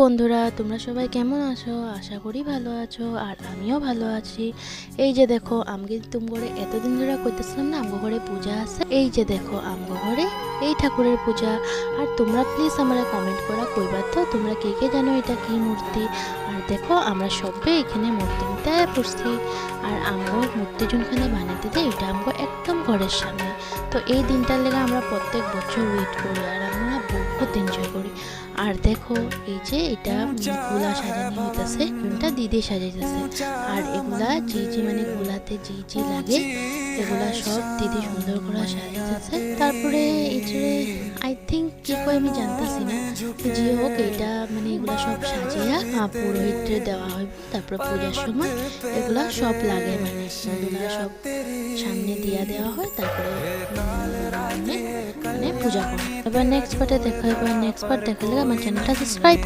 বন্ধুরা, তোমরা সবাই কেমন আছো? আশা করি ভালো আছো, আর আমিও ভালো আছি। এই যে দেখো, আমি তুম ঘরে এতদিন ধরে কইতেছিলাম না আমগো ঘরে পূজা আছে। এই যে দেখো আমগো ঘরে এই ঠাকুরের পূজা। আর তোমরা প্লিজ আমরা কমেন্ট করা কইবা তো তোমরা কে কে জানো এটা কি মূর্তি। আর দেখো আমরা সবে এখানে মূর্তি নিতে পড়ছি। আর আমগো মূর্তি যোনখানে বানাইতে দেয় এটা আমগো একদম ঘরের সামনে। তো এই দিনটার লেগে আমরা প্রত্যেক বছর ওয়েট করি, আর আমরা বহুত এনজয় করি। আর দেখো এই যে এটা গোলা সাজানো হইতেছে, এটা দিদি সাজাইতেছে। আর এগুলা যে মানে গোলাতে যে লাগে এগুলা সব দিদি সুন্দর করে সাজাইতেছে। তারপরে এটা আই থিঙ্ক কি কই আমি জানতাছি না, যে হোক এটা মানে এগুলা সব সাজিয়া পুরোহিতরে দেওয়া হইব। তারপরে পূজার সময় এগুলা সব লাগে, মানে এগুলা সব সামনে দিয়া দেওয়া হয়। তারপরে মানে পূজা করে। এবার নেক্সট পার্টে দেখা হবে। নেক্সট পার্ট দেখালে আমার চ্যানেলটা সাবস্ক্রাইব